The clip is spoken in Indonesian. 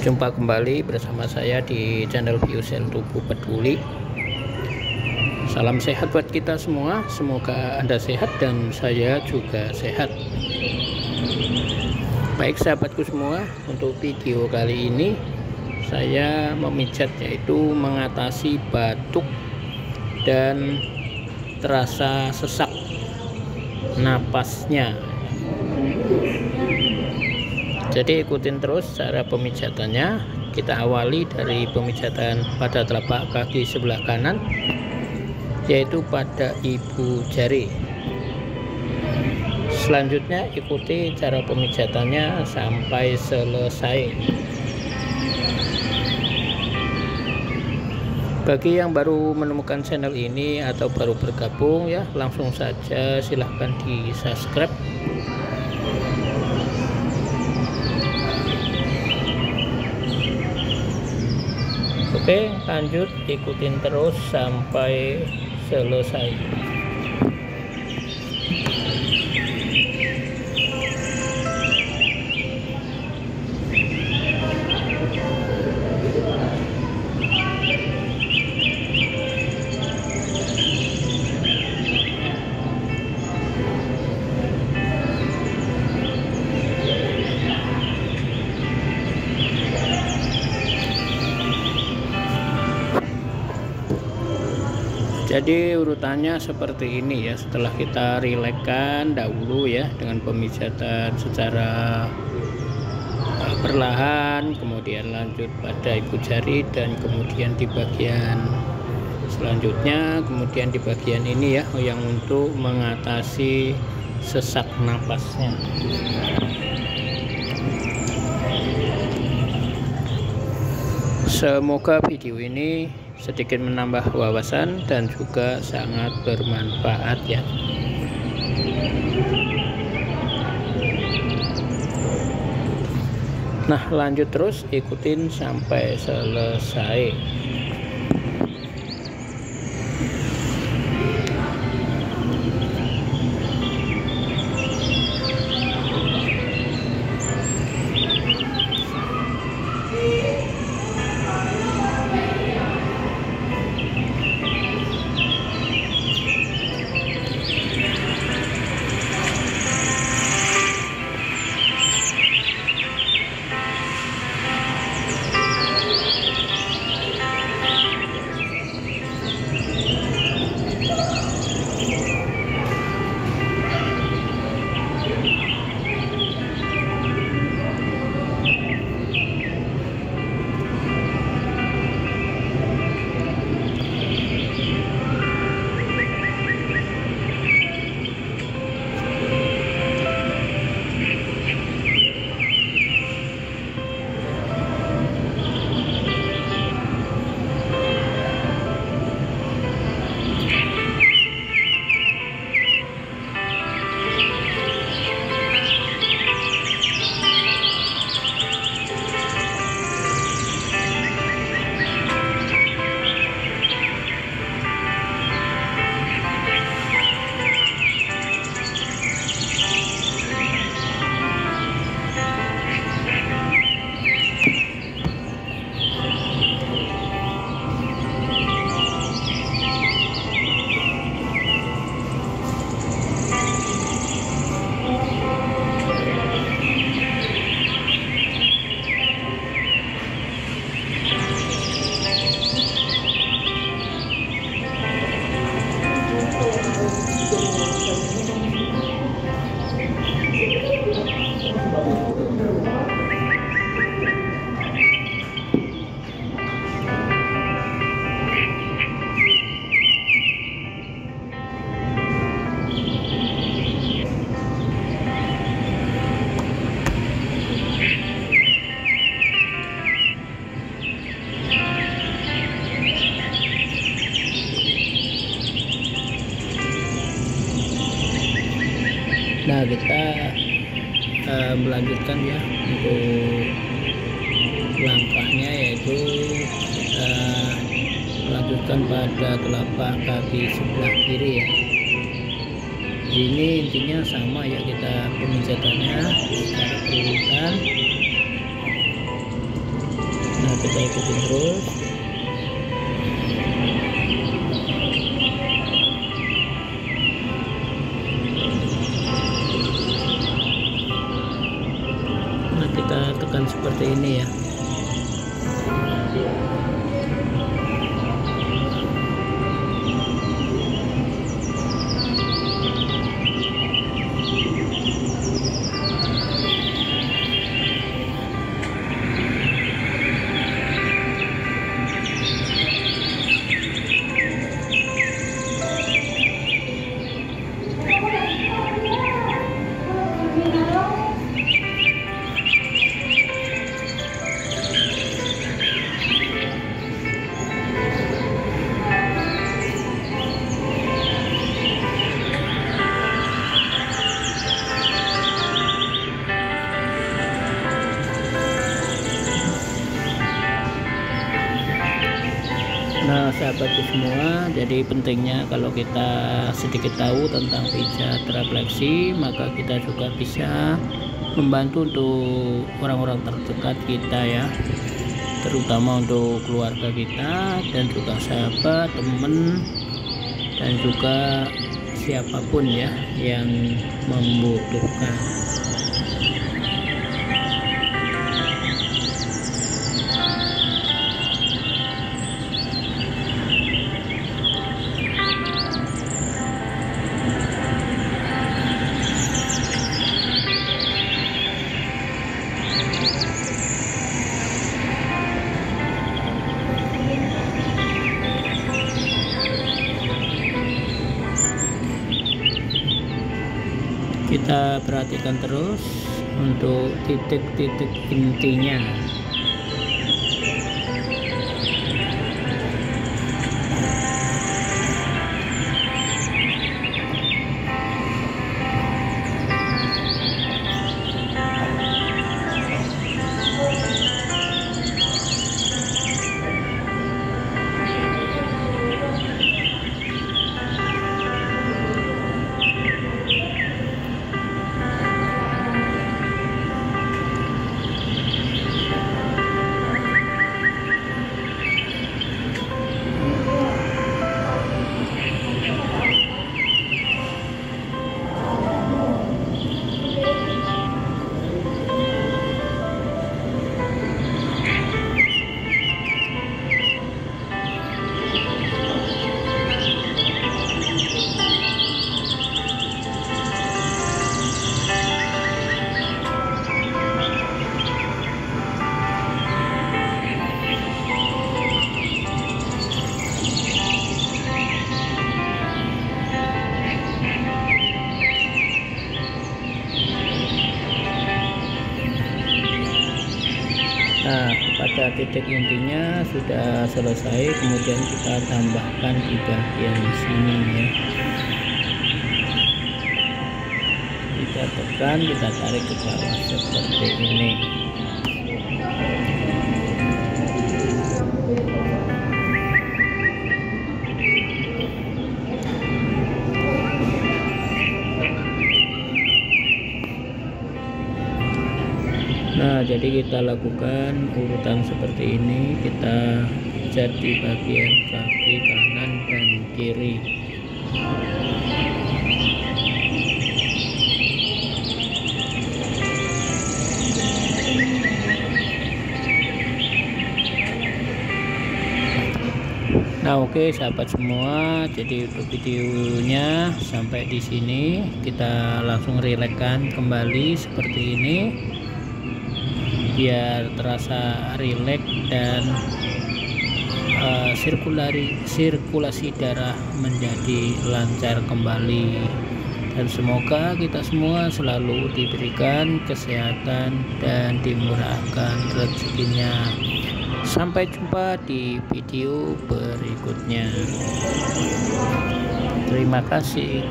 Jumpa kembali bersama saya di channel Biosel Tubuh Peduli. Salam sehat buat kita semua. Semoga Anda sehat dan saya juga sehat. Baik sahabatku semua, untuk video kali ini saya memijat, yaitu mengatasi batuk dan terasa sesak napasnya. Jadi ikutin terus cara pemijatannya. Kita awali dari pemijatan pada telapak kaki sebelah kanan, yaitu pada ibu jari. Selanjutnya ikuti cara pemijatannya sampai selesai. Bagi yang baru menemukan channel ini atau baru bergabung, ya langsung saja silahkan di subscribe. Oke, lanjut, ikutin terus sampai selesai. Jadi urutannya seperti ini ya. Setelah kita rilekskan dahulu ya dengan pemijatan secara perlahan, kemudian lanjut pada ibu jari, dan kemudian di bagian selanjutnya, kemudian di bagian ini ya yang untuk mengatasi sesak napasnya. Semoga video ini sedikit menambah wawasan dan juga sangat bermanfaat ya. Nah, lanjut terus, ikutin sampai selesai. Nah, kita melanjutkan ya untuk langkahnya, yaitu kita melanjutkan pada telapak kaki sebelah kiri ya. Ini intinya sama ya, kita pemijatannya secara berurutan. kita ikutin terus. Nah, kita tekan seperti ini ya. Nah, sahabatku semua, jadi pentingnya kalau kita sedikit tahu tentang pijat refleksi, maka kita juga bisa membantu untuk orang-orang terdekat kita ya, terutama untuk keluarga kita dan juga sahabat, teman, dan juga siapapun ya yang membutuhkan. Kita perhatikan terus untuk titik-titik intinya. Nah, pada titik intinya sudah selesai, kemudian kita tambahkan di bagian sini ya. Kita tekan, kita tarik ke bawah seperti ini. Nah, jadi kita lakukan urutan seperti ini. Kita pijat di bagian kaki kanan dan kiri. Nah, oke sahabat semua, jadi untuk videonya sampai di sini. Kita langsung relakskan kembali seperti ini, biar terasa rileks dan sirkulasi darah menjadi lancar kembali, dan semoga kita semua selalu diberikan kesehatan dan dimurahkan rezekinya. Sampai jumpa di video berikutnya. Terima kasih.